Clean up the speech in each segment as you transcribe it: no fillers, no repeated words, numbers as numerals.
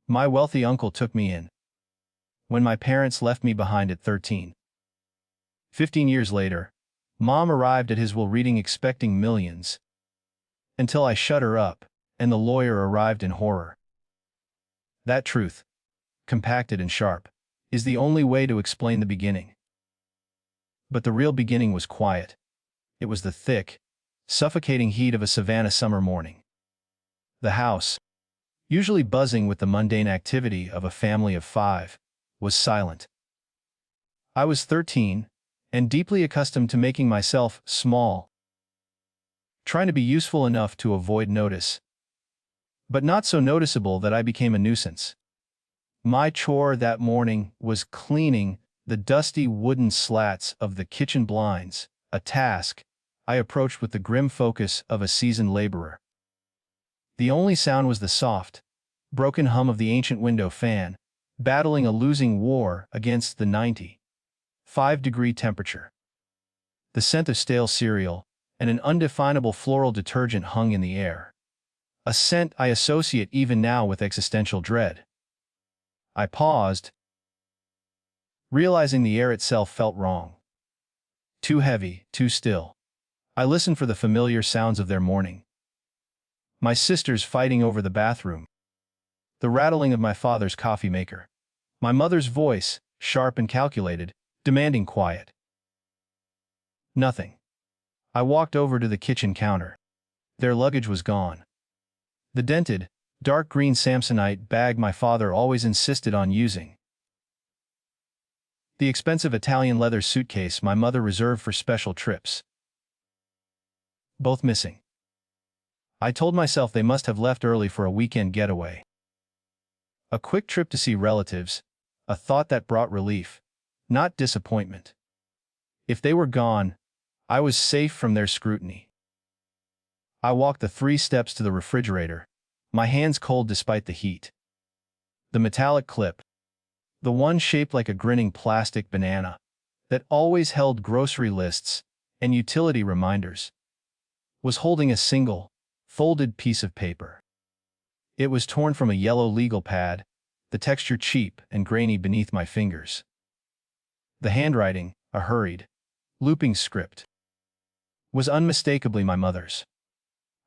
My wealthy uncle took me in when my parents left me behind at 13. 15 years later, Mom arrived at his will reading expecting millions, until I shut her up, and the lawyer arrived in horror. That truth, compacted and sharp, is the only way to explain the beginning. But the real beginning was quiet. It was the thick, suffocating heat of a Savannah summer morning. The house, usually buzzing with the mundane activity of a family of 5, was silent. I was 13, and deeply accustomed to making myself small, trying to be useful enough to avoid notice, but not so noticeable that I became a nuisance. My chore that morning was cleaning the dusty wooden slats of the kitchen blinds, a task I approached with the grim focus of a seasoned laborer. The only sound was the soft, broken hum of the ancient window fan, battling a losing war against the 95-degree temperature. The scent of stale cereal and an undefinable floral detergent hung in the air, a scent I associate even now with existential dread. I paused, realizing the air itself felt wrong. Too heavy, too still. I listened for the familiar sounds of their morning. My sisters fighting over the bathroom, the rattling of my father's coffee maker, my mother's voice, sharp and calculated, demanding quiet. Nothing. I walked over to the kitchen counter. Their luggage was gone. The dented, dark green Samsonite bag my father always insisted on using. The expensive Italian leather suitcase my mother reserved for special trips. Both missing. I told myself they must have left early for a weekend getaway. A quick trip to see relatives, a thought that brought relief, not disappointment. If they were gone, I was safe from their scrutiny. I walked the 3 steps to the refrigerator, my hands cold despite the heat. The metallic clip, the one shaped like a grinning plastic banana, that always held grocery lists and utility reminders, was holding a single, folded piece of paper. It was torn from a yellow legal pad, the texture cheap and grainy beneath my fingers. The handwriting, a hurried, looping script, was unmistakably my mother's.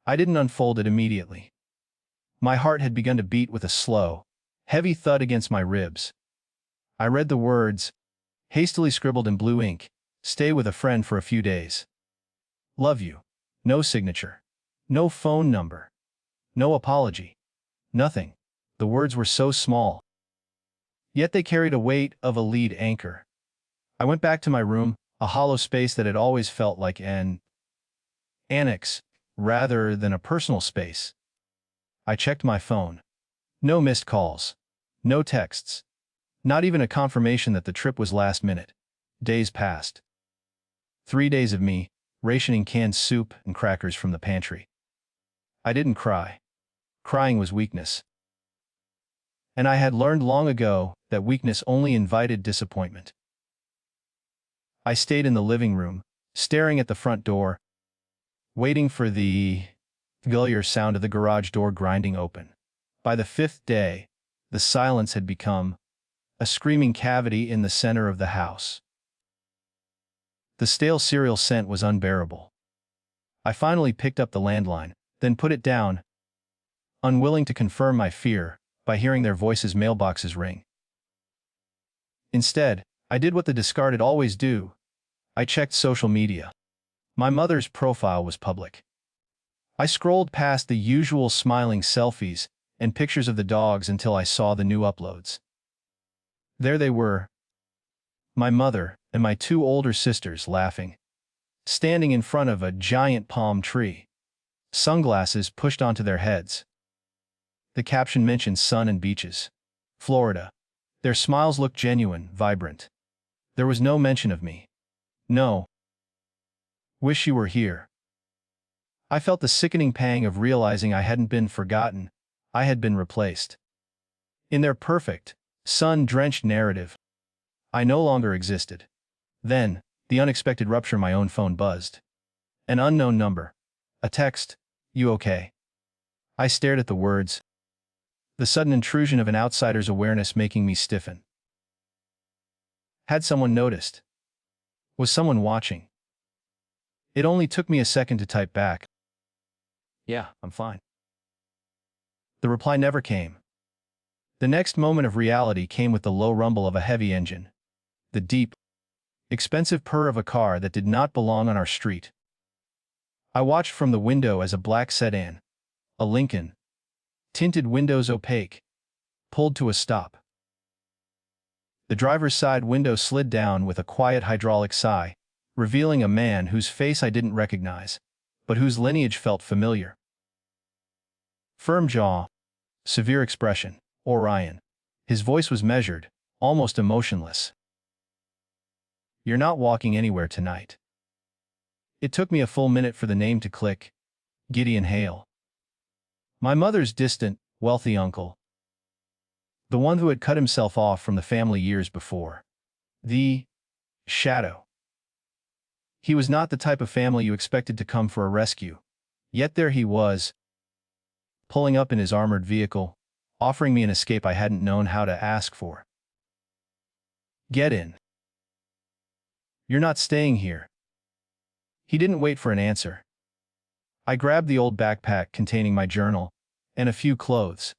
I didn't unfold it immediately. My heart had begun to beat with a slow, heavy thud against my ribs. I read the words, hastily scribbled in blue ink, "Stay with a friend for a few days. Love you." No signature. No phone number. No apology. Nothing. The words were so small. Yet they carried a weight of a lead anchor. I went back to my room, a hollow space that had always felt like an annex, rather than a personal space. I checked my phone. No missed calls. No texts. Not even a confirmation that the trip was last minute. Days passed. 3 days of me, rationing canned soup and crackers from the pantry. I didn't cry. Crying was weakness. And I had learned long ago that weakness only invited disappointment. I stayed in the living room, staring at the front door, waiting for the familiar sound of the garage door grinding open. By the 5th day, the silence had become a screaming cavity in the center of the house. The stale cereal scent was unbearable. I finally picked up the landline, then put it down, unwilling to confirm my fear by hearing their voices' mailboxes ring. Instead, I did what the discarded always do. I checked social media. My mother's profile was public. I scrolled past the usual smiling selfies and pictures of the dogs until I saw the new uploads. There they were, my mother and my 2 older sisters laughing, standing in front of a giant palm tree, sunglasses pushed onto their heads. The caption mentioned sun and beaches, Florida. Their smiles looked genuine, vibrant. There was no mention of me. No. Wish you were here. I felt the sickening pang of realizing I hadn't been forgotten, I had been replaced. In their perfect, sun-drenched narrative, I no longer existed. Then, the unexpected rupture, my own phone buzzed. An unknown number. A text, "You okay?" I stared at the words. the sudden intrusion of an outsider's awareness making me stiffen. Had someone noticed? Was someone watching? It only took me a second to type back, "Yeah, I'm fine." The reply never came. The next moment of reality came with the low rumble of a heavy engine, the deep, expensive purr of a car that did not belong on our street. I watched from the window as a black sedan, a Lincoln, tinted windows opaque, pulled to a stop. The driver's side window slid down with a quiet hydraulic sigh, revealing a man whose face I didn't recognize, but whose lineage felt familiar. Firm jaw, severe expression, Orion. His voice was measured, almost emotionless. "You're not walking anywhere tonight." It took me a full minute for the name to click. Gideon Hale. My mother's distant, wealthy uncle. The one who had cut himself off from the family years before. The shadow. He was not the type of family you expected to come for a rescue. Yet there he was, pulling up in his armored vehicle, offering me an escape I hadn't known how to ask for. "Get in. You're not staying here." He didn't wait for an answer. I grabbed the old backpack containing my journal and a few clothes.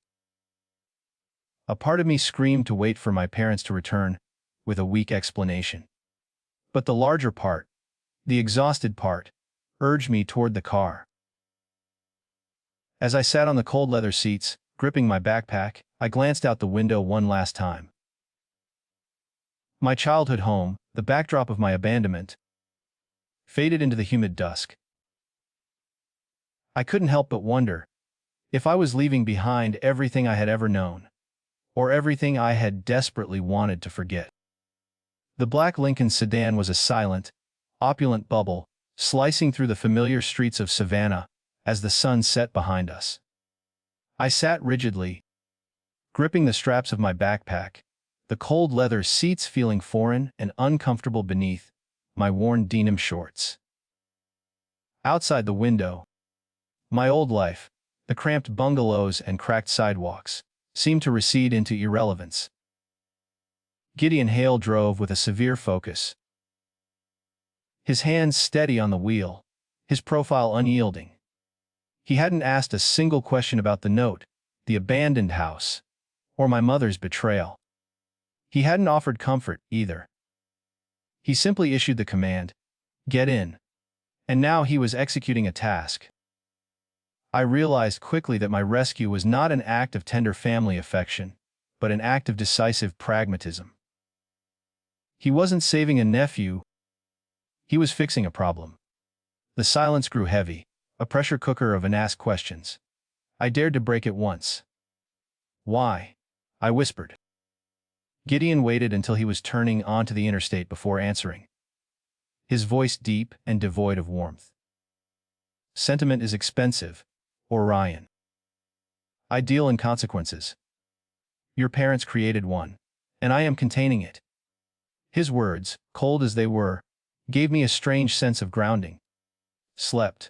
A part of me screamed to wait for my parents to return, with a weak explanation. But the larger part, the exhausted part, urged me toward the car. As I sat on the cold leather seats, gripping my backpack, I glanced out the window one last time. My childhood home, the backdrop of my abandonment, faded into the humid dusk. I couldn't help but wonder if I was leaving behind everything I had ever known, or everything I had desperately wanted to forget. The black Lincoln sedan was a silent, opulent bubble, slicing through the familiar streets of Savannah as the sun set behind us. I sat rigidly, gripping the straps of my backpack, the cold leather seats feeling foreign and uncomfortable beneath my worn denim shorts. Outside the window, my old life, the cramped bungalows and cracked sidewalks, seemed to recede into irrelevance. Gideon Hale drove with a severe focus, his hands steady on the wheel, his profile unyielding. He hadn't asked a single question about the note, the abandoned house, or my mother's betrayal. He hadn't offered comfort, either. He simply issued the command, "Get in." And now he was executing a task. I realized quickly that my rescue was not an act of tender family affection, but an act of decisive pragmatism. He wasn't saving a nephew. He was fixing a problem. The silence grew heavy, a pressure cooker of unasked questions. I dared to break it once. "Why?" I whispered. Gideon waited until he was turning onto the interstate before answering, his voice deep and devoid of warmth. "Sentiment is expensive, Orion. I deal in consequences. Your parents created one, and I am containing it." His words, cold as they were, gave me a strange sense of grounding. Slept.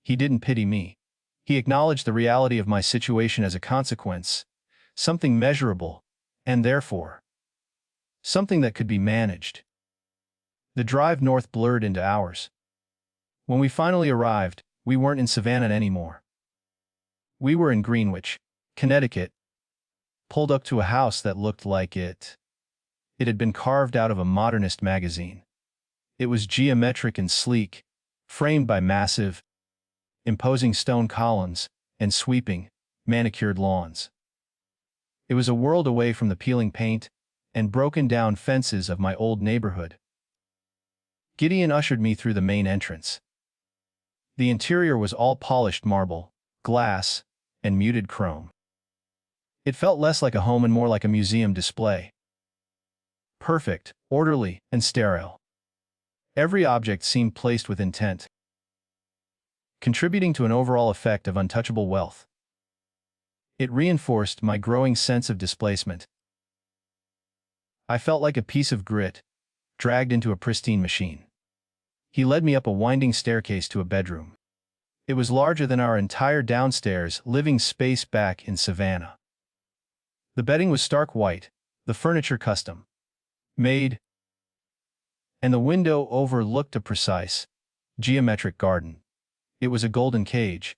He didn't pity me. He acknowledged the reality of my situation as a consequence, something measurable, and therefore, something that could be managed. The drive north blurred into hours. When we finally arrived, we weren't in Savannah anymore. We were in Greenwich, Connecticut, pulled up to a house that looked like it had been carved out of a modernist magazine. It was geometric and sleek, framed by massive, imposing stone columns and sweeping, manicured lawns. It was a world away from the peeling paint and broken-down fences of my old neighborhood. Gideon ushered me through the main entrance. The interior was all polished marble, glass, and muted chrome. It felt less like a home and more like a museum display. Perfect, orderly, and sterile. Every object seemed placed with intent, contributing to an overall effect of untouchable wealth. It reinforced my growing sense of displacement. I felt like a piece of grit, dragged into a pristine machine. He led me up a winding staircase to a bedroom. It was larger than our entire downstairs living space back in Savannah. The bedding was stark white, the furniture custom made, and the window overlooked a precise, geometric garden. It was a golden cage,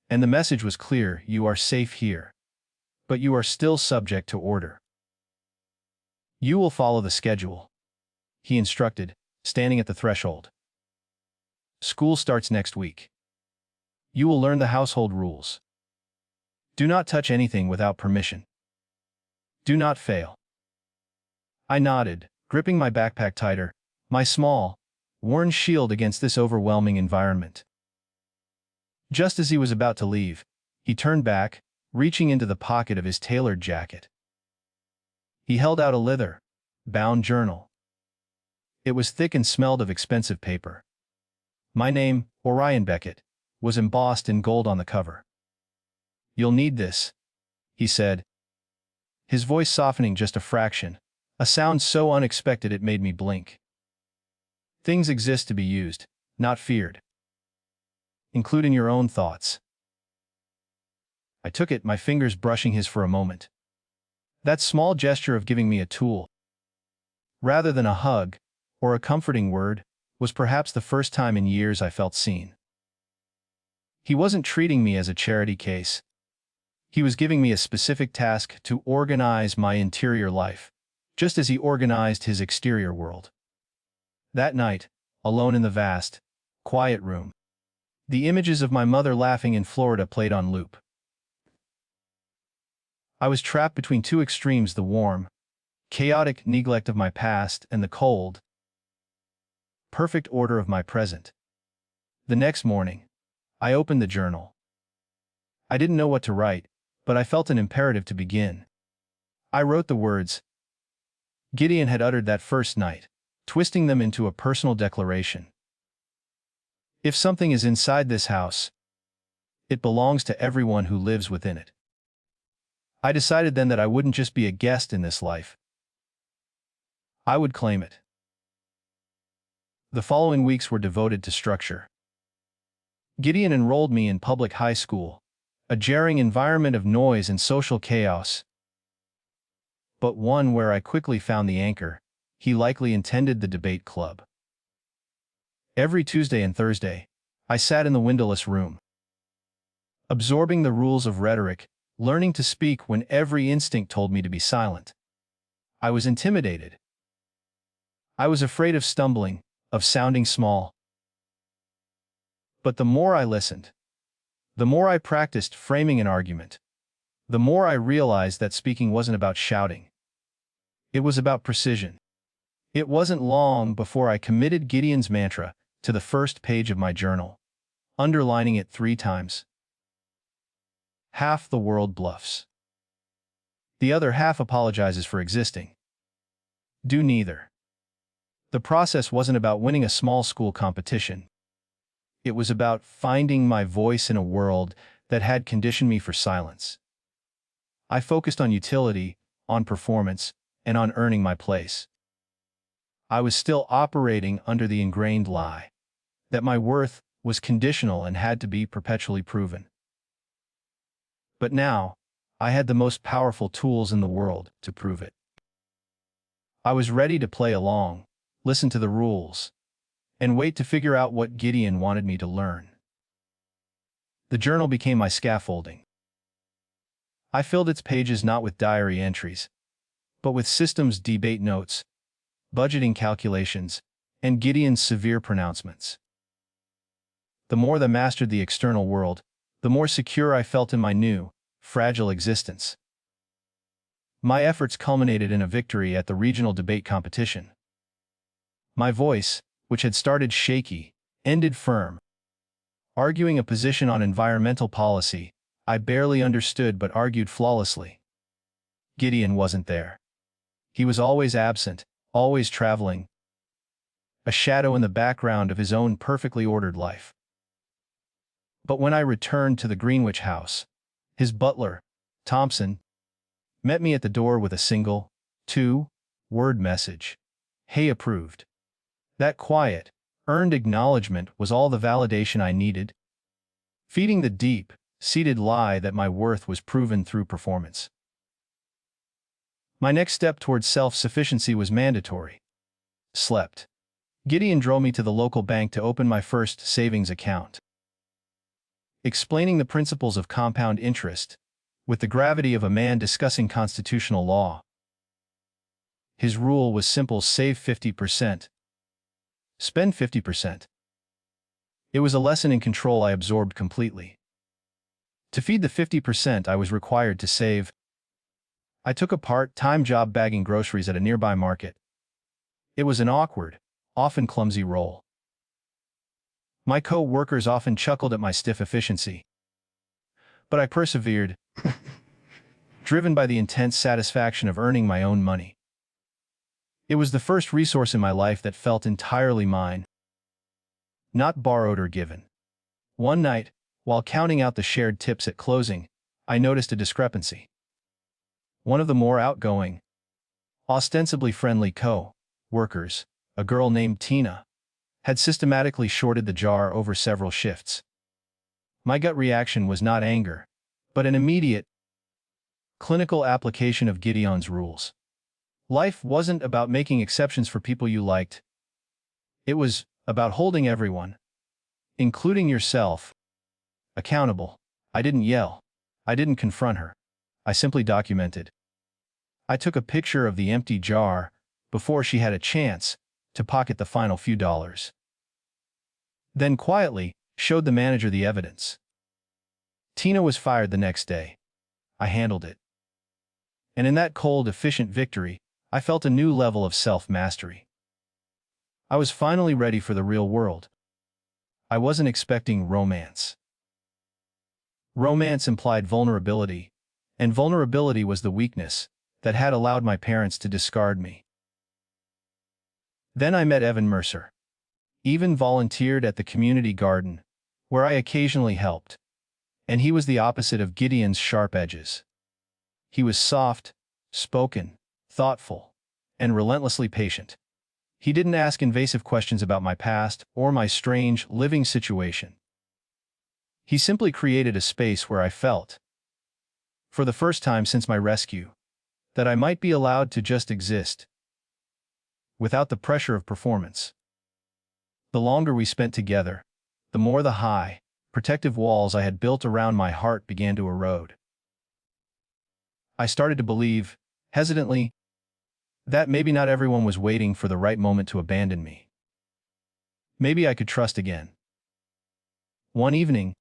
and the message was clear: you are safe here, but you are still subject to order. You will follow the schedule, he instructed, standing at the threshold. School starts next week. You will learn the household rules. Do not touch anything without permission. Do not fail. I nodded, gripping my backpack tighter, my small, worn shield against this overwhelming environment. Just as he was about to leave, he turned back, reaching into the pocket of his tailored jacket. He held out a leather-bound journal. It was thick and smelled of expensive paper. My name, Orion Beckett, was embossed in gold on the cover. You'll need this, he said, his voice softening just a fraction, a sound so unexpected it made me blink. Things exist to be used, not feared. Include in your own thoughts. I took it, my fingers brushing his for a moment. That small gesture of giving me a tool, rather than a hug or a comforting word, was perhaps the first time in years I felt seen. He wasn't treating me as a charity case. He was giving me a specific task to organize my interior life, just as he organized his exterior world. That night, alone in the vast, quiet room, the images of my mother laughing in Florida played on loop. I was trapped between two extremes: the warm, chaotic neglect of my past and the cold, perfect order of my present. The next morning, I opened the journal. I didn't know what to write, but I felt an imperative to begin. I wrote the words Gideon had uttered that first night, twisting them into a personal declaration. If something is inside this house, it belongs to everyone who lives within it. I decided then that I wouldn't just be a guest in this life. I would claim it. The following weeks were devoted to structure. Gideon enrolled me in public high school, a jarring environment of noise and social chaos, but one where I quickly found the anchor he likely intended: the debate club. Every Tuesday and Thursday, I sat in the windowless room, absorbing the rules of rhetoric, learning to speak when every instinct told me to be silent. I was intimidated. I was afraid of stumbling, of sounding small. But the more I listened, the more I practiced framing an argument, the more I realized that speaking wasn't about shouting. It was about precision. It wasn't long before I committed Gideon's mantra to the first page of my journal, underlining it 3 times. Half the world bluffs. The other half apologizes for existing. Do neither. The process wasn't about winning a small school competition. It was about finding my voice in a world that had conditioned me for silence. I focused on utility, on performance, and on earning my place. I was still operating under the ingrained lie that my worth was conditional and had to be perpetually proven. But now, I had the most powerful tools in the world to prove it. I was ready to play along, listen to the rules, and wait to figure out what Gideon wanted me to learn. The journal became my scaffolding. I filled its pages not with diary entries, but with systems debate notes, budgeting calculations, and Gideon's severe pronouncements. The more I mastered the external world, the more secure I felt in my new, fragile existence. My efforts culminated in a victory at the regional debate competition. My voice, which had started shaky, ended firm. Arguing a position on environmental policy I barely understood but argued flawlessly. Gideon wasn't there. He was always absent, always traveling, a shadow in the background of his own perfectly ordered life. But when I returned to the Greenwich house, his butler, Thompson, met me at the door with a single, 2-word message. Hey, approved. That quiet, earned acknowledgement was all the validation I needed, feeding the deep-seated lie that my worth was proven through performance. My next step towards self-sufficiency was mandatory. Slept. Gideon drove me to the local bank to open my first savings account. Explaining the principles of compound interest, with the gravity of a man discussing constitutional law. His rule was simple: save 50%. Spend 50%. It was a lesson in control I absorbed completely. To feed the 50% I was required to save, I took a part-time job bagging groceries at a nearby market. It was an awkward, often clumsy role. My co-workers often chuckled at my stiff efficiency. But I persevered, driven by the intense satisfaction of earning my own money. It was the first resource in my life that felt entirely mine, not borrowed or given. One night, while counting out the shared tips at closing, I noticed a discrepancy. One of the more outgoing, ostensibly friendly co-workers, a girl named Tina, had systematically shorted the jar over several shifts. My gut reaction was not anger, but an immediate, clinical application of Gideon's rules. Life wasn't about making exceptions for people you liked. It was about holding everyone, including yourself, accountable. I didn't yell. I didn't confront her. I simply documented. I took a picture of the empty jar before she had a chance to pocket the final few dollars. Then quietly showed the manager the evidence. Tina was fired the next day. I handled it. And in that cold, efficient victory, I felt a new level of self-mastery. I was finally ready for the real world. I wasn't expecting romance. Romance implied vulnerability, and vulnerability was the weakness that had allowed my parents to discard me. Then I met Evan Mercer. Even volunteered at the community garden, where I occasionally helped, and he was the opposite of Gideon's sharp edges. He was soft, spoken, thoughtful, and relentlessly patient. He didn't ask invasive questions about my past or my strange living situation. He simply created a space where I felt, for the first time since my rescue, that I might be allowed to just exist, without the pressure of performance. The longer we spent together, the more the high, protective walls I had built around my heart began to erode. I started to believe, hesitantly, that maybe not everyone was waiting for the right moment to abandon me. Maybe I could trust again. One evening,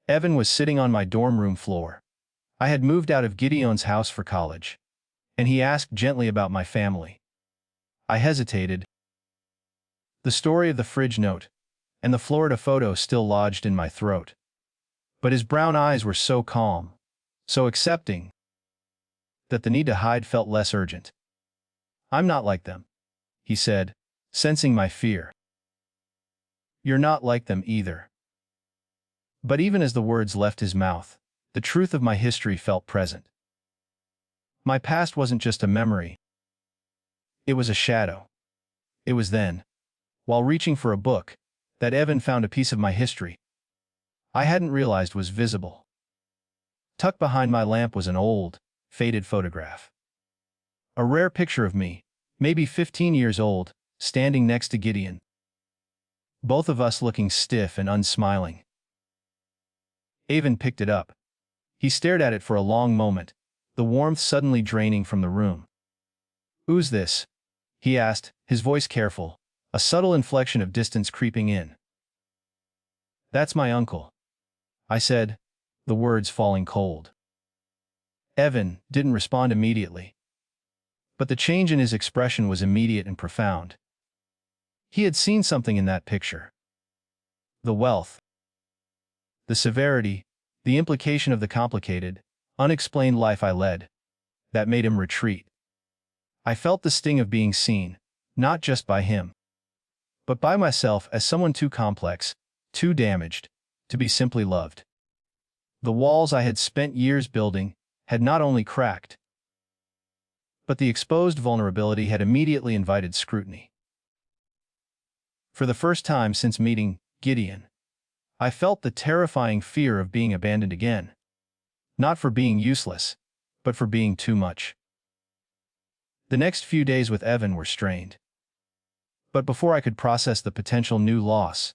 Evan was sitting on my dorm room floor. I had moved out of Gideon's house for college, and he asked gently about my family. I hesitated. The story of the fridge note and the Florida photo still lodged in my throat. But his brown eyes were so calm, so accepting, that the need to hide felt less urgent. "I'm not like them," he said, sensing my fear. "You're not like them either." But even as the words left his mouth, the truth of my history felt present. My past wasn't just a memory. It was a shadow. It was then, while reaching for a book, that Evan found a piece of my history I hadn't realized was visible. Tucked behind my lamp was an old, faded photograph. A rare picture of me, maybe 15 years old, standing next to Gideon. Both of us looking stiff and unsmiling. Evan picked it up. He stared at it for a long moment, the warmth suddenly draining from the room. "Who's this?" he asked, his voice careful, a subtle inflection of distance creeping in. "That's my uncle," I said, the words falling cold. Evan didn't respond immediately. But the change in his expression was immediate and profound. He had seen something in that picture. The wealth, the severity, the implication of the complicated, unexplained life I led, that made him retreat. I felt the sting of being seen, not just by him, but by myself as someone too complex, too damaged, to be simply loved. The walls I had spent years building had not only cracked, but the exposed vulnerability had immediately invited scrutiny. For the first time since meeting Gideon, I felt the terrifying fear of being abandoned again. Not for being useless, but for being too much. The next few days with Evan were strained. But before I could process the potential new loss,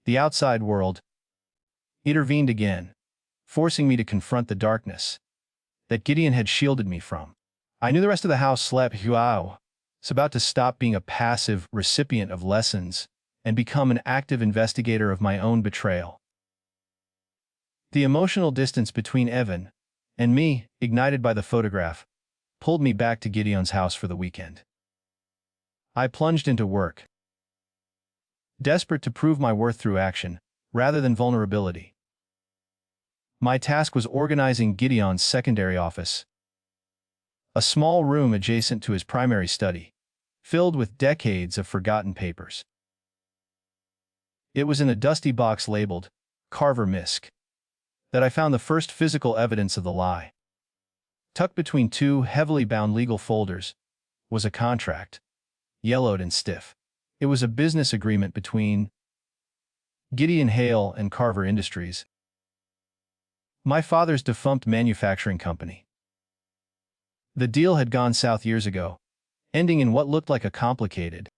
the outside world intervened again, forcing me to confront the darkness that Gideon had shielded me from. I knew the rest of the house slept. I was about to stop being a passive recipient of lessons and become an active investigator of my own betrayal. The emotional distance between Evan and me, ignited by the photograph, pulled me back to Gideon's house for the weekend. I plunged into work, desperate to prove my worth through action, rather than vulnerability. My task was organizing Gideon's secondary office, a small room adjacent to his primary study, filled with decades of forgotten papers. It was in a dusty box labeled Carver Misc that I found the first physical evidence of the lie. Tucked between two heavily bound legal folders was a contract, yellowed and stiff. It was a business agreement between Gideon Hale and Carver Industries, my father's defunct manufacturing company. The deal had gone south years ago, ending in what looked like a complicated,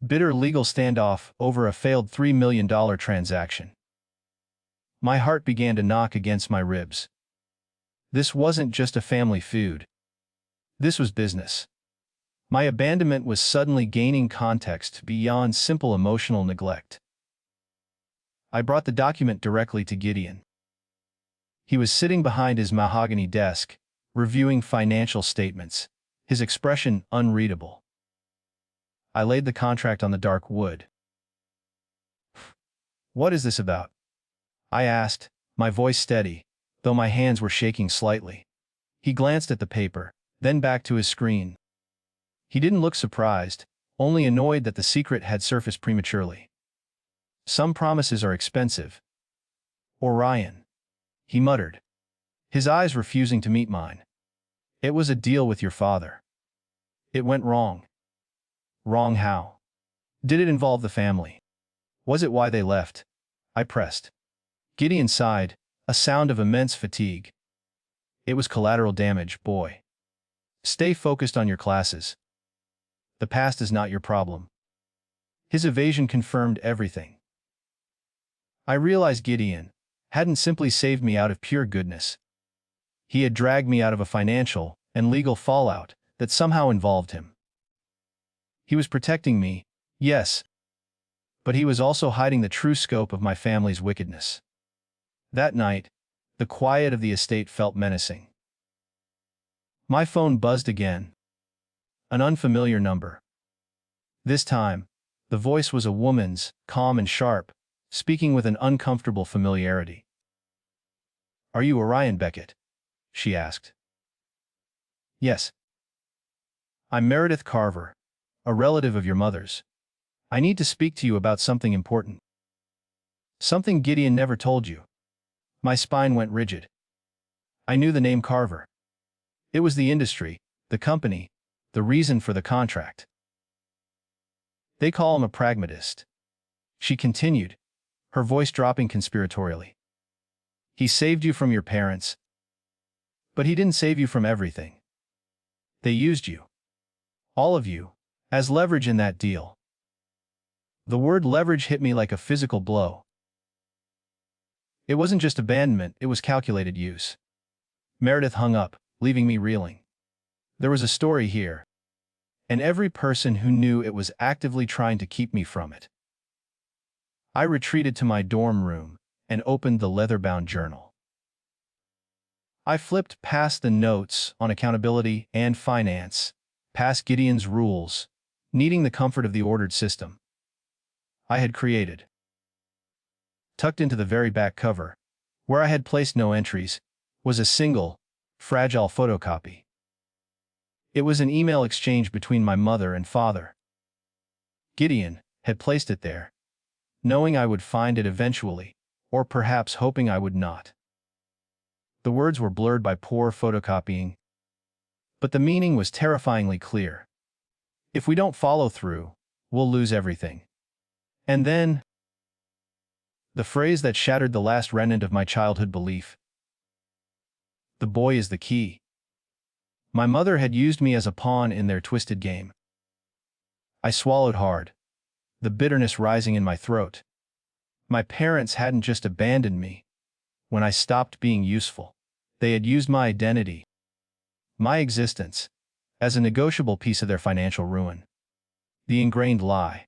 bitter legal standoff over a failed $3 million transaction. My heart began to knock against my ribs. This wasn't just a family feud. This was business. My abandonment was suddenly gaining context beyond simple emotional neglect. I brought the document directly to Gideon. He was sitting behind his mahogany desk, reviewing financial statements, his expression unreadable. I laid the contract on the dark wood. "What is this about?" I asked, my voice steady, though my hands were shaking slightly. He glanced at the paper, then back to his screen. He didn't look surprised, only annoyed that the secret had surfaced prematurely. "Some promises are expensive, Orion," he muttered, his eyes refusing to meet mine. "It was a deal with your father. It went wrong." "Wrong how? Did it involve the family? Was it why they left?" I pressed. Gideon sighed, a sound of immense fatigue. "It was collateral damage, boy. Stay focused on your classes. The past is not your problem." His evasion confirmed everything. I realized Gideon hadn't simply saved me out of pure goodness. He had dragged me out of a financial and legal fallout that somehow involved him. He was protecting me, yes, but he was also hiding the true scope of my family's wickedness. That night, the quiet of the estate felt menacing. My phone buzzed again. An unfamiliar number. This time, the voice was a woman's, calm and sharp, speaking with an uncomfortable familiarity. "Are you Orion Beckett?" she asked. "Yes. I'm Meredith Carver, a relative of your mother's. I need to speak to you about something important." "Something Gideon never told you." My spine went rigid. I knew the name Carver. It was the industry, the company, the reason for the contract. "They call him a pragmatist," she continued, her voice dropping conspiratorially. "He saved you from your parents, but he didn't save you from everything. They used you, all of you, as leverage in that deal." The word leverage hit me like a physical blow. It wasn't just abandonment, it was calculated use. Meredith hung up, leaving me reeling. There was a story here, and every person who knew it was actively trying to keep me from it. I retreated to my dorm room and opened the leather-bound journal. I flipped past the notes on accountability and finance, past Gideon's rules, needing the comfort of the ordered system I had created. Tucked into the very back cover, where I had placed no entries, was a single, fragile photocopy. It was an email exchange between my mother and father. Gideon had placed it there, knowing I would find it eventually, or perhaps hoping I would not. The words were blurred by poor photocopying, but the meaning was terrifyingly clear. "If we don't follow through, we'll lose everything." And then, the phrase that shattered the last remnant of my childhood belief. "The boy is the key." My mother had used me as a pawn in their twisted game. I swallowed hard, the bitterness rising in my throat. My parents hadn't just abandoned me when I stopped being useful. They had used my identity, my existence, as a negotiable piece of their financial ruin. The ingrained lie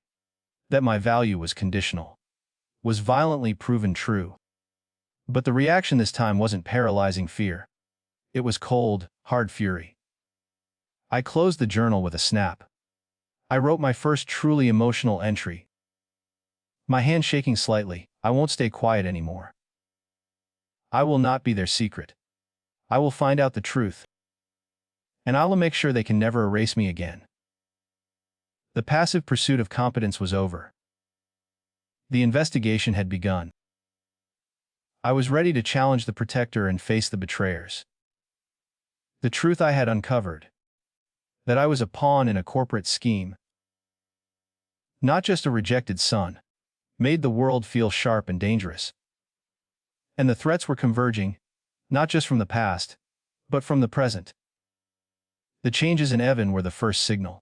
that my value was conditional was violently proven true. But the reaction this time wasn't paralyzing fear. It was cold, hard fury. I closed the journal with a snap. I wrote my first truly emotional entry. My hand shaking slightly, I won't stay quiet anymore. I will not be their secret. I will find out the truth. And I will make sure they can never erase me again. The passive pursuit of competence was over. The investigation had begun. I was ready to challenge the protector and face the betrayers. The truth I had uncovered: that I was a pawn in a corporate scheme, not just a rejected son, made the world feel sharp and dangerous. And the threats were converging, not just from the past, but from the present. The changes in Evan were the first signal.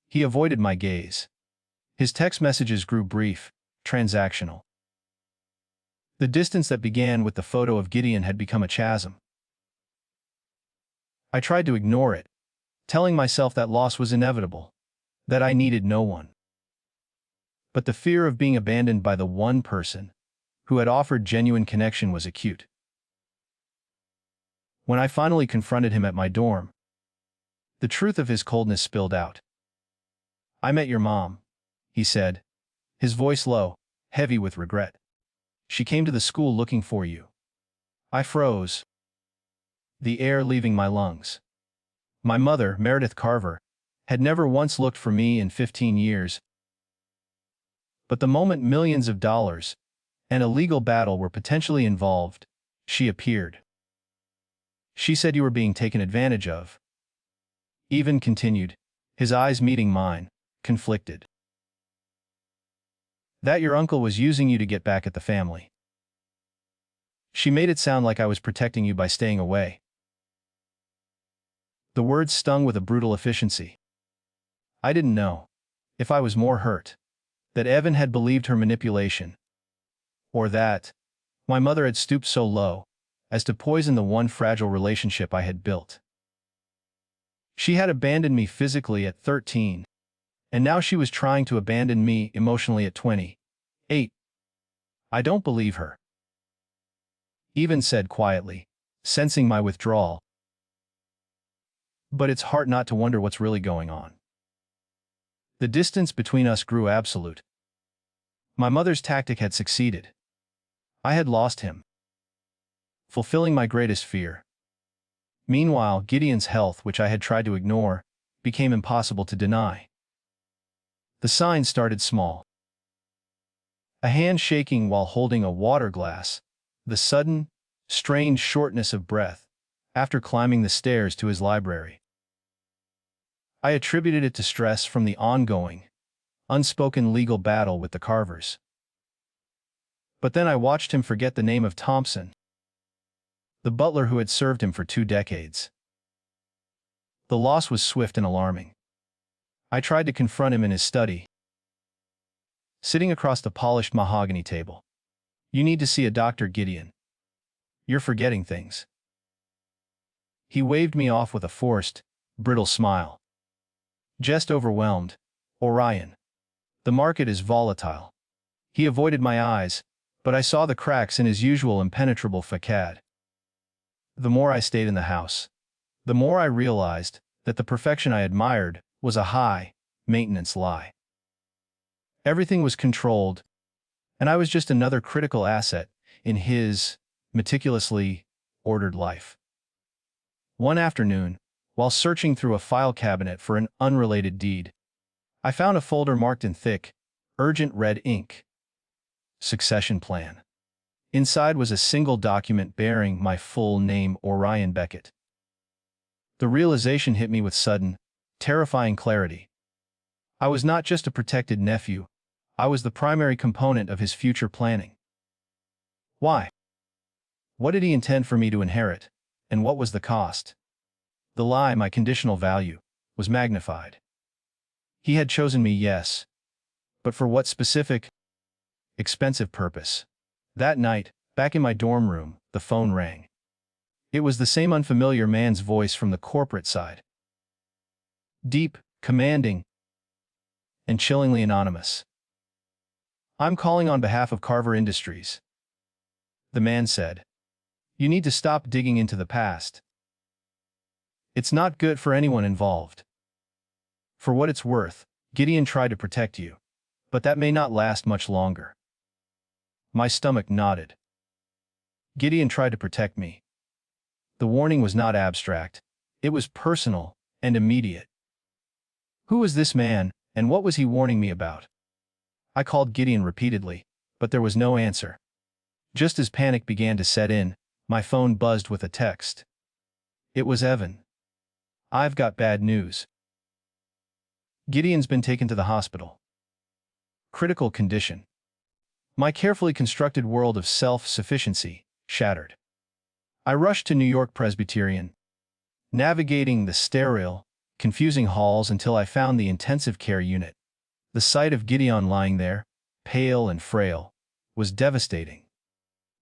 He avoided my gaze. His text messages grew brief, transactional. The distance that began with the photo of Gideon had become a chasm. I tried to ignore it, telling myself that loss was inevitable, that I needed no one. But the fear of being abandoned by the one person who had offered genuine connection was acute. When I finally confronted him at my dorm, the truth of his coldness spilled out. "I met your mom," he said, his voice low, heavy with regret. "She came to the school looking for you." I froze, the air leaving my lungs. My mother, Meredith Carver, had never once looked for me in 15 years. But the moment millions of dollars and a legal battle were potentially involved, she appeared. "She said you were being taken advantage of." Evan continued, his eyes meeting mine, conflicted. "That your uncle was using you to get back at the family. She made it sound like I was protecting you by staying away." The words stung with a brutal efficiency. I didn't know, if I was more hurt, that Evan had believed her manipulation, or that my mother had stooped so low as to poison the one fragile relationship I had built. She had abandoned me physically at 13, and now she was trying to abandon me emotionally at 28. "I don't believe her," Evan said quietly, sensing my withdrawal. "But it's hard not to wonder what's really going on." The distance between us grew absolute. My mother's tactic had succeeded. I had lost him, fulfilling my greatest fear. Meanwhile, Gideon's health, which I had tried to ignore, became impossible to deny. The signs started small. A hand shaking while holding a water glass, the sudden, strange shortness of breath after climbing the stairs to his library. I attributed it to stress from the ongoing, unspoken legal battle with the Carvers. But then I watched him forget the name of Thompson, the butler who had served him for 2 decades. The loss was swift and alarming. I tried to confront him in his study, sitting across the polished mahogany table. "You need to see a doctor, Gideon. You're forgetting things." He waved me off with a forced, brittle smile. "Just overwhelmed, Orion. The market is volatile." He avoided my eyes, but I saw the cracks in his usual impenetrable facade. The more I stayed in the house, the more I realized that the perfection I admired was a high-maintenance lie. Everything was controlled, and I was just another critical asset in his meticulously ordered life. One afternoon, while searching through a file cabinet for an unrelated deed, I found a folder marked in thick, urgent red ink. Succession plan. Inside was a single document bearing my full name, Orion Beckett. The realization hit me with sudden, terrifying clarity. I was not just a protected nephew, I was the primary component of his future planning. Why? What did he intend for me to inherit, and what was the cost? The lie, my conditional value, was magnified. He had chosen me, yes. But for what specific, expensive purpose? That night, back in my dorm room, the phone rang. It was the same unfamiliar man's voice from the corporate side. Deep, commanding, and chillingly anonymous. "I'm calling on behalf of Carver Industries," the man said. "You need to stop digging into the past. It's not good for anyone involved. For what it's worth, Gideon tried to protect you, but that may not last much longer." My stomach nodded. Gideon tried to protect me. The warning was not abstract. It was personal and immediate. Who was this man, and what was he warning me about? I called Gideon repeatedly, but there was no answer. Just as panic began to set in, my phone buzzed with a text. It was Evan. "I've got bad news. Gideon's been taken to the hospital. Critical condition." My carefully constructed world of self-sufficiency shattered. I rushed to New York Presbyterian, navigating the sterile, confusing halls until I found the intensive care unit. The sight of Gideon lying there, pale and frail, was devastating.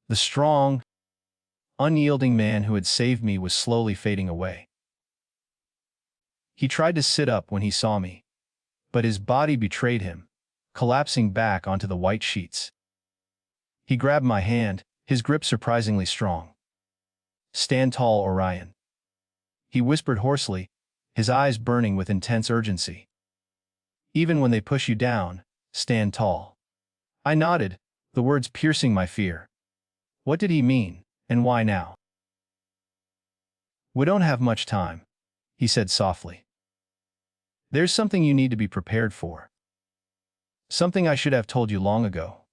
The strong, unyielding man who had saved me was slowly fading away. He tried to sit up when he saw me, but his body betrayed him, collapsing back onto the white sheets. He grabbed my hand, his grip surprisingly strong. "Stand tall, Orion," he whispered hoarsely, his eyes burning with intense urgency. "Even when they push you down, stand tall." I nodded, the words piercing my fear. What did he mean, and why now? "We don't have much time," he said softly. "There's something you need to be prepared for. Something I should have told you long ago."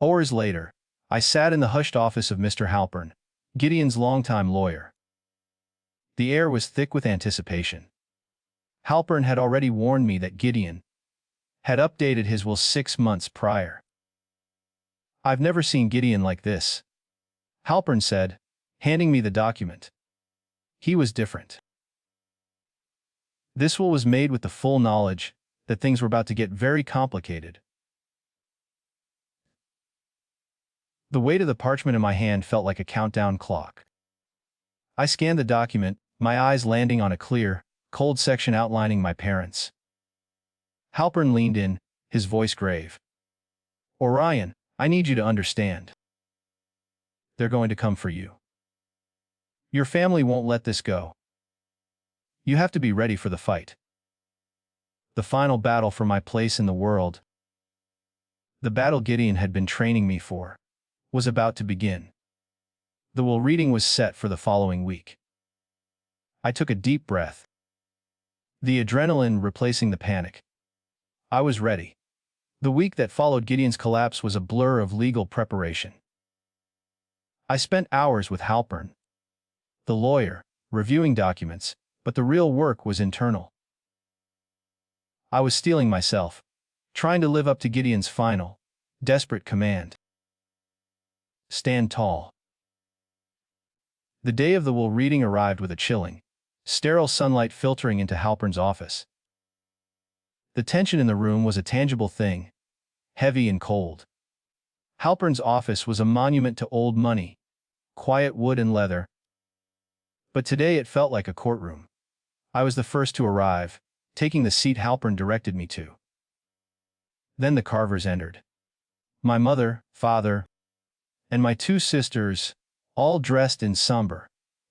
Hours later, I sat in the hushed office of Mr. Halpern, Gideon's longtime lawyer. The air was thick with anticipation. Halpern had already warned me that Gideon had updated his will 6 months prior. "I've never seen Gideon like this," Halpern said, handing me the document. "He was different. This will was made with the full knowledge that things were about to get very complicated." The weight of the parchment in my hand felt like a countdown clock. I scanned the document, my eyes landing on a clear, cold section outlining my parents. Halpern leaned in, his voice grave. "Orion, I need you to understand. They're going to come for you. Your family won't let this go. You have to be ready for the fight. The final battle for my place in the world, the battle Gideon had been training me for, was about to begin." The will reading was set for the following week. I took a deep breath, the adrenaline replacing the panic. I was ready. The week that followed Gideon's collapse was a blur of legal preparation. I spent hours with Halpern, the lawyer, reviewing documents, but the real work was internal. I was steeling myself, trying to live up to Gideon's final, desperate command. "Stand tall." The day of the will reading arrived with a chilling, sterile sunlight filtering into Halpern's office. The tension in the room was a tangible thing, heavy and cold. Halpern's office was a monument to old money, quiet wood and leather. But today it felt like a courtroom. I was the first to arrive, taking the seat Halpern directed me to. Then the Carvers entered. My mother, father, and my 2 sisters, all dressed in somber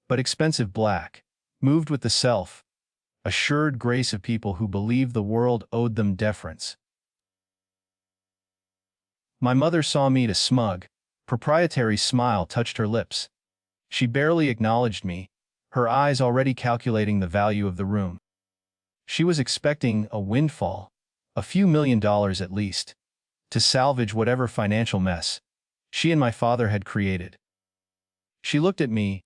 but expensive black, moved with the self-assured grace of people who believed the world owed them deference. My mother saw me, a smug, proprietary smile touched her lips. She barely acknowledged me, her eyes already calculating the value of the room. She was expecting a windfall, a few $1,000,000 at least, to salvage whatever financial mess she and my father had created. She looked at me,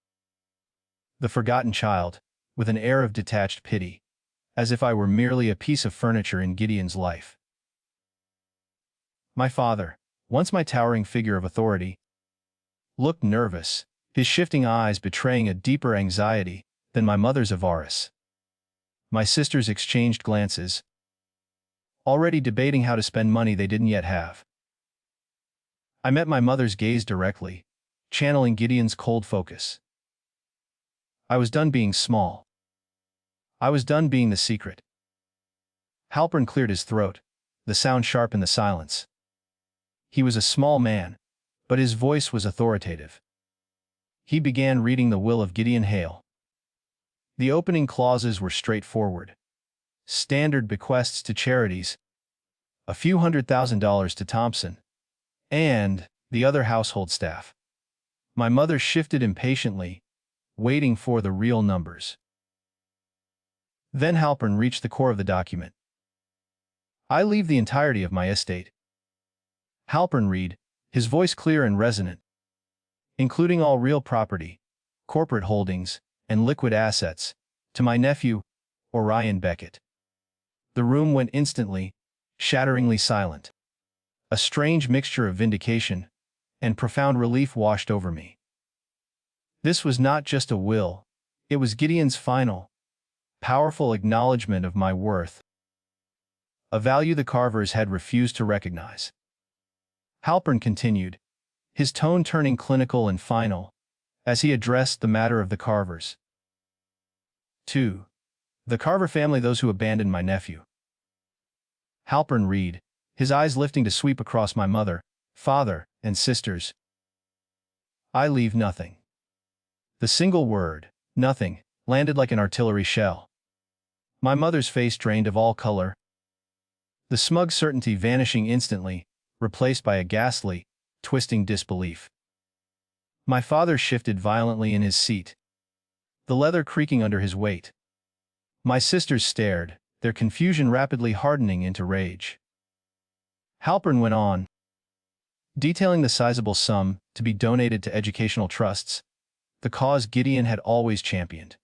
the forgotten child, with an air of detached pity, as if I were merely a piece of furniture in Gideon's life. My father, once my towering figure of authority, looked nervous, his shifting eyes betraying a deeper anxiety than my mother's avarice. My sisters exchanged glances, already debating how to spend money they didn't yet have. I met my mother's gaze directly, channeling Gideon's cold focus. I was done being small. I was done being the secret. Halpern cleared his throat, the sound sharp in the silence. He was a small man, but his voice was authoritative. He began reading the will of Gideon Hale. The opening clauses were straightforward. Standard bequests to charities, a few $100,000 to Thompson, and the other household staff. My mother shifted impatiently, waiting for the real numbers. Then Halpern reached the core of the document. I leave the entirety of my estate. Halpern read, his voice clear and resonant, including all real property, corporate holdings, and liquid assets, to my nephew, Orion Beckett. The room went instantly, shatteringly silent. A strange mixture of vindication and profound relief washed over me. This was not just a will, it was Gideon's final, powerful acknowledgement of my worth, a value the Carvers had refused to recognize. Halpern continued, his tone turning clinical and final, as he addressed the matter of the Carvers. 2. The Carver family, those who abandoned my nephew. Halpern read, his eyes lifting to sweep across my mother, father, and sisters. I leave nothing. The single word, nothing, landed like an artillery shell. My mother's face drained of all color, the smug certainty vanishing instantly, replaced by a ghastly, twisting disbelief. My father shifted violently in his seat, the leather creaking under his weight. My sisters stared, their confusion rapidly hardening into rage. Halpern went on, detailing the sizable sum to be donated to educational trusts, the cause Gideon had always championed.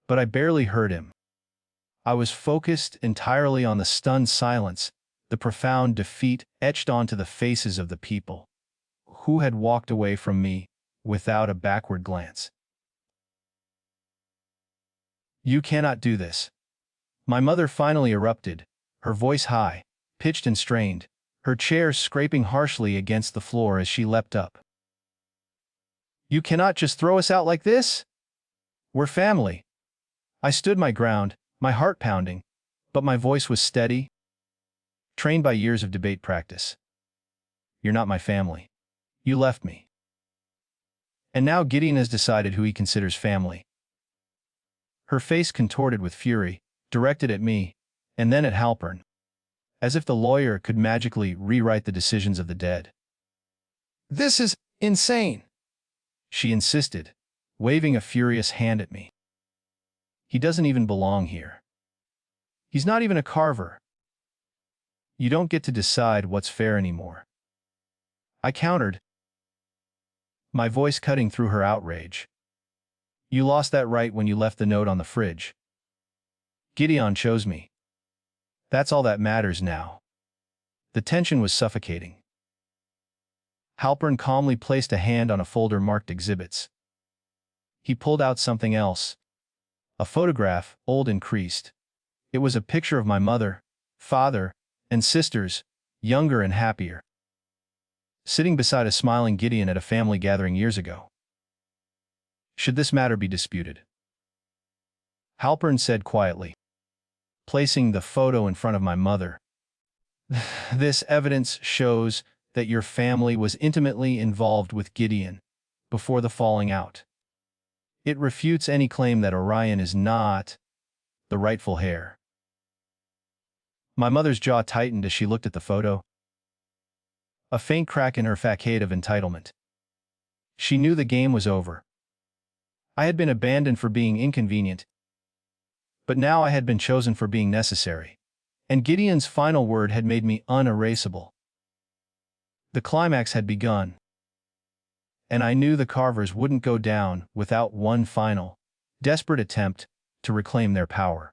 But I barely heard him. I was focused entirely on the stunned silence, the profound defeat etched onto the faces of the people who had walked away from me without a backward glance. You cannot do this. My mother finally erupted, her voice high, pitched and strained, her chair scraping harshly against the floor as she leapt up. You cannot just throw us out like this? We're family. I stood my ground, my heart pounding, but my voice was steady, trained by years of debate practice. You're not my family. You left me. And now Gideon has decided who he considers family. Her face contorted with fury, directed at me, and then at Halpern, as if the lawyer could magically rewrite the decisions of the dead. This is insane, she insisted, waving a furious hand at me. He doesn't even belong here. He's not even a Carver. You don't get to decide what's fair anymore. I countered, my voice cutting through her outrage. You lost that right when you left the note on the fridge. Gideon chose me. That's all that matters now. The tension was suffocating. Halpern calmly placed a hand on a folder marked exhibits. He pulled out something else. A photograph, old and creased. It was a picture of my mother, father, and sisters, younger and happier, sitting beside a smiling Gideon at a family gathering years ago. Should this matter be disputed? Halpern said quietly, placing the photo in front of my mother. This evidence shows that your family was intimately involved with Gideon before the falling out. It refutes any claim that Orion is not the rightful heir. My mother's jaw tightened as she looked at the photo, a faint crack in her facade of entitlement. She knew the game was over. I had been abandoned for being inconvenient, but now I had been chosen for being necessary, and Gideon's final word had made me unerasable. The climax had begun, and I knew the Carvers wouldn't go down without one final, desperate attempt to reclaim their power.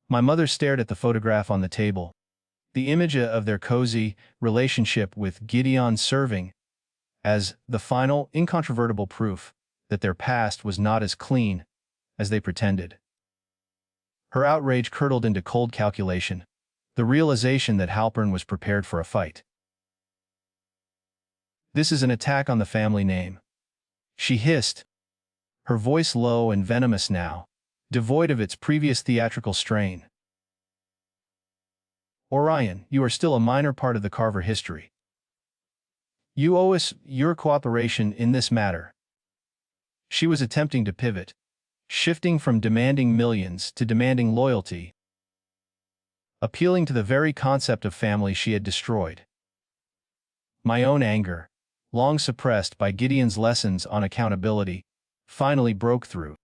My mother stared at the photograph on the table, the image of their cozy relationship with Gideon serving as the final, incontrovertible proof that their past was not as clean as they pretended. Her outrage curdled into cold calculation, the realization that Halpern was prepared for a fight. "This is an attack on the family name," she hissed, her voice low and venomous now, devoid of its previous theatrical strain. "Orion, you are still a minor part of the Carver history. You owe us your cooperation in this matter." She was attempting to pivot, shifting from demanding millions to demanding loyalty, appealing to the very concept of family she had destroyed. My own anger, long suppressed by Gideon's lessons on accountability, finally broke through.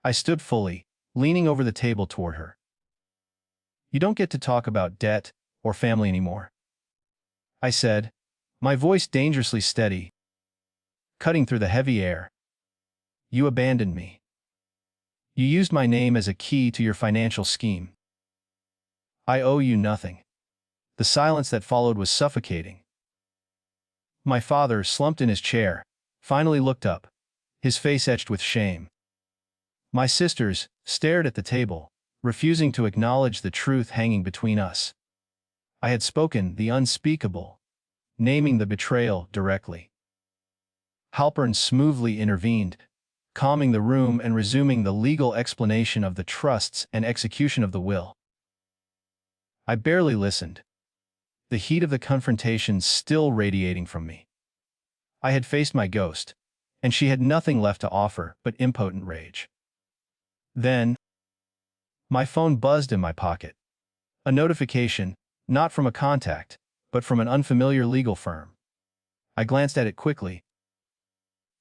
I stood fully, leaning over the table toward her. "You don't get to talk about debt or family anymore," I said, my voice dangerously steady, cutting through the heavy air. "You abandoned me. You used my name as a key to your financial scheme. I owe you nothing." The silence that followed was suffocating. My father, slumped in his chair, finally looked up, his face etched with shame. My sisters stared at the table, refusing to acknowledge the truth hanging between us. I had spoken the unspeakable, naming the betrayal directly. Halpern smoothly intervened, calming the room and resuming the legal explanation of the trusts and execution of the will. I barely listened, the heat of the confrontation still radiating from me. I had faced my ghost, and she had nothing left to offer but impotent rage. Then, my phone buzzed in my pocket. A notification, not from a contact, but from an unfamiliar legal firm. I glanced at it quickly,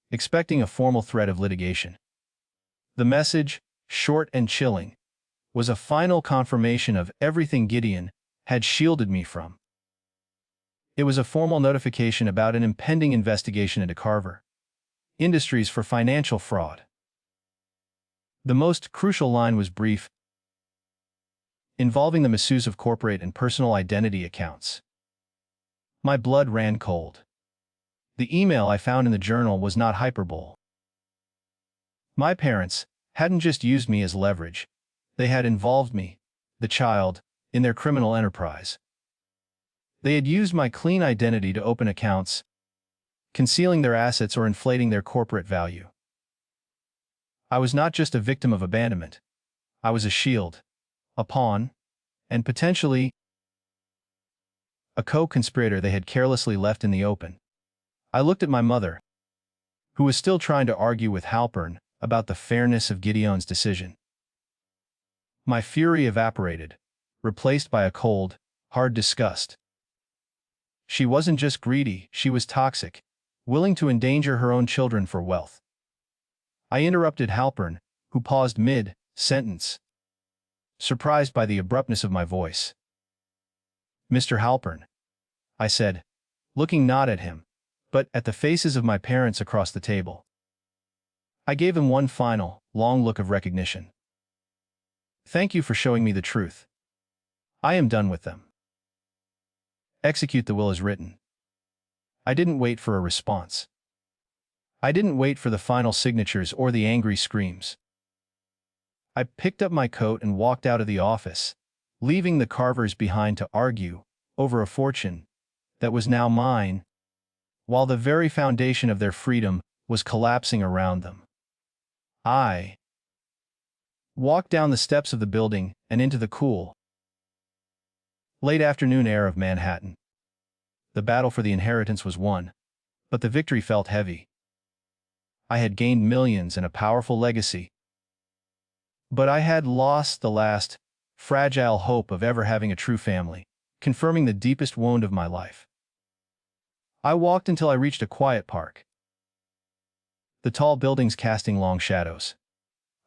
expecting a formal threat of litigation. The message, short and chilling, was a final confirmation of everything Gideon had shielded me from. It was a formal notification about an impending investigation into Carver Industries for financial fraud. The most crucial line was brief, involving the misuse of corporate and personal identity accounts. My blood ran cold. The email I found in the journal was not hyperbole. My parents hadn't just used me as leverage, they had involved me, the child, in their criminal enterprise. They had used my clean identity to open accounts, concealing their assets or inflating their corporate value. I was not just a victim of abandonment. I was a shield, a pawn, and potentially a co-conspirator they had carelessly left in the open. I looked at my mother, who was still trying to argue with Halpern about the fairness of Gideon's decision. My fury evaporated, replaced by a cold, hard disgust. She wasn't just greedy, she was toxic, willing to endanger her own children for wealth. I interrupted Halpern, who paused mid-sentence, surprised by the abruptness of my voice. "Mr. Halpern," I said, looking not at him, but at the faces of my parents across the table. I gave him one final, long look of recognition. "Thank you for showing me the truth. I am done with them. Execute the will as written." I didn't wait for a response. I didn't wait for the final signatures or the angry screams. I picked up my coat and walked out of the office, leaving the Carvers behind to argue over a fortune that was now mine, while the very foundation of their freedom was collapsing around them. I walked down the steps of the building and into the cool, late afternoon air of Manhattan. The battle for the inheritance was won, but the victory felt heavy. I had gained millions and a powerful legacy, but I had lost the last, fragile hope of ever having a true family, confirming the deepest wound of my life. I walked until I reached a quiet park, the tall buildings casting long shadows.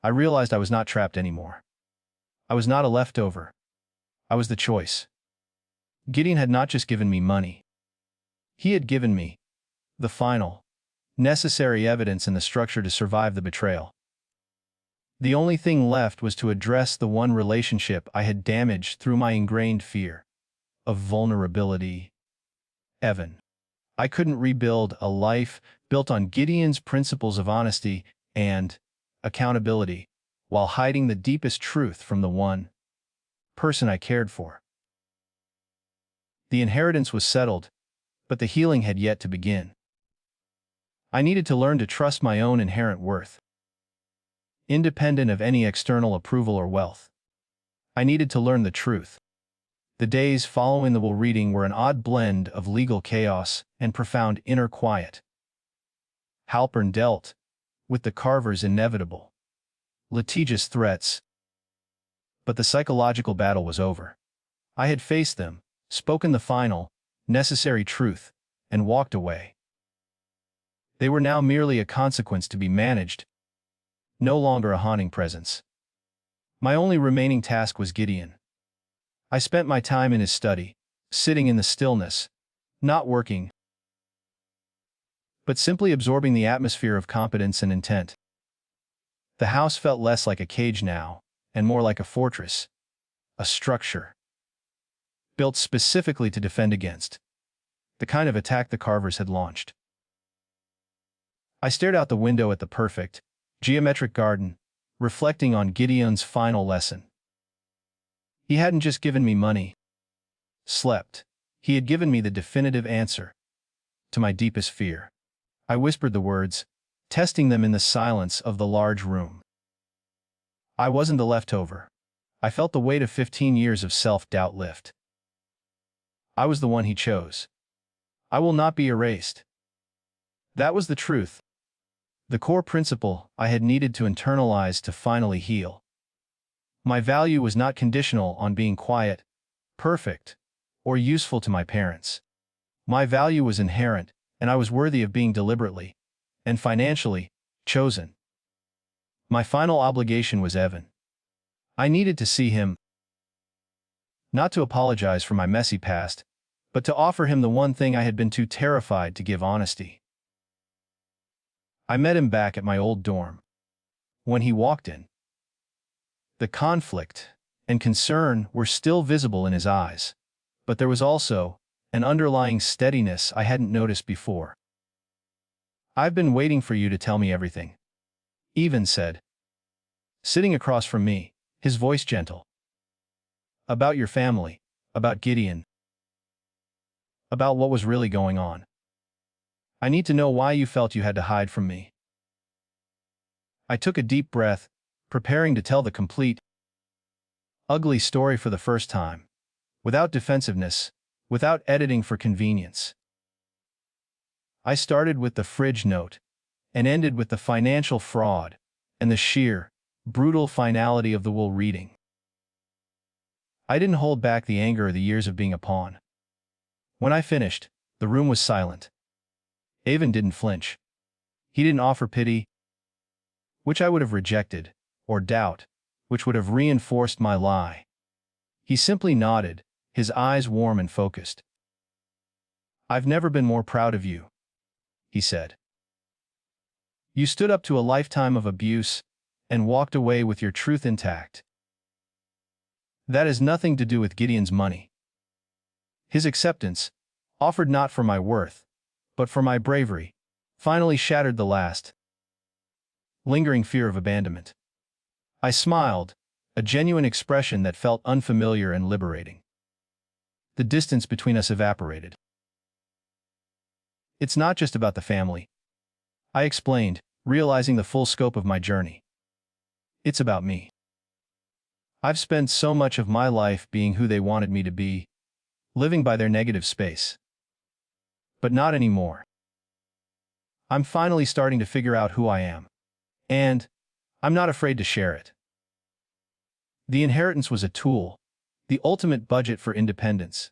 I realized I was not trapped anymore. I was not a leftover. I was the choice. Gideon had not just given me money. He had given me the final, necessary evidence and the structure to survive the betrayal. The only thing left was to address the one relationship I had damaged through my ingrained fear of vulnerability. Evan. I couldn't rebuild a life built on Gideon's principles of honesty and accountability while hiding the deepest truth from the one person I cared for. The inheritance was settled, but the healing had yet to begin. I needed to learn to trust my own inherent worth, independent of any external approval or wealth. I needed to learn the truth. The days following the will reading were an odd blend of legal chaos and profound inner quiet. Halpern dealt with the Carver's inevitable, litigious threats, but the psychological battle was over. I had faced them, spoken the final, necessary truth, and walked away. They were now merely a consequence to be managed, no longer a haunting presence. My only remaining task was Gideon. I spent my time in his study, sitting in the stillness, not working, but simply absorbing the atmosphere of competence and intent. The house felt less like a cage now, and more like a fortress, a structure built specifically to defend against the kind of attack the Carvers had launched. I stared out the window at the perfect, geometric garden, reflecting on Gideon's final lesson. He hadn't just given me money, slept. He had given me the definitive answer to my deepest fear. I whispered the words, testing them in the silence of the large room. I wasn't a leftover. I felt the weight of 15 years of self-doubt lift. I was the one he chose. I will not be erased. That was the truth. The core principle I had needed to internalize to finally heal. My value was not conditional on being quiet, perfect, or useful to my parents. My value was inherent, and I was worthy of being deliberately, and financially, chosen. My final obligation was Evan. I needed to see him, not to apologize for my messy past, but to offer him the one thing I had been too terrified to give: honesty. I met him back at my old dorm. When he walked in, the conflict and concern were still visible in his eyes, but there was also an underlying steadiness I hadn't noticed before. "I've been waiting for you to tell me everything," Evan said, sitting across from me, his voice gentle. "About your family, about Gideon, about what was really going on. I need to know why you felt you had to hide from me." I took a deep breath, preparing to tell the complete, ugly story for the first time, without defensiveness, without editing for convenience. I started with the fridge note, and ended with the financial fraud, and the sheer, brutal finality of the will reading. I didn't hold back the anger or the years of being a pawn. When I finished, the room was silent. Evan didn't flinch. He didn't offer pity, which I would have rejected, or doubt, which would have reinforced my lie. He simply nodded, his eyes warm and focused. "I've never been more proud of you," he said. "You stood up to a lifetime of abuse and walked away with your truth intact. That has nothing to do with Gideon's money. His acceptance, offered not for my worth, but for my bravery, finally shattered the last, lingering fear of abandonment." I smiled, a genuine expression that felt unfamiliar and liberating. The distance between us evaporated. "It's not just about the family," I explained, realizing the full scope of my journey. "It's about me. I've spent so much of my life being who they wanted me to be, living by their negative space. But not anymore. I'm finally starting to figure out who I am. And I'm not afraid to share it." The inheritance was a tool, the ultimate budget for independence.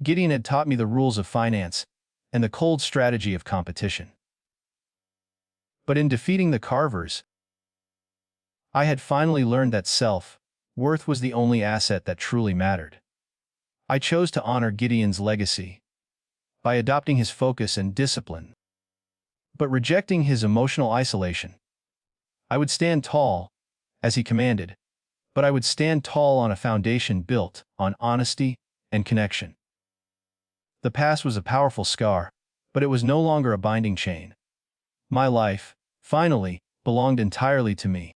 Gideon had taught me the rules of finance and the cold strategy of competition. But in defeating the Carvers, I had finally learned that self-worth was the only asset that truly mattered. I chose to honor Gideon's legacy by adopting his focus and discipline, but rejecting his emotional isolation. I would stand tall, as he commanded, but I would stand tall on a foundation built on honesty and connection. The past was a powerful scar, but it was no longer a binding chain. My life, finally, belonged entirely to me.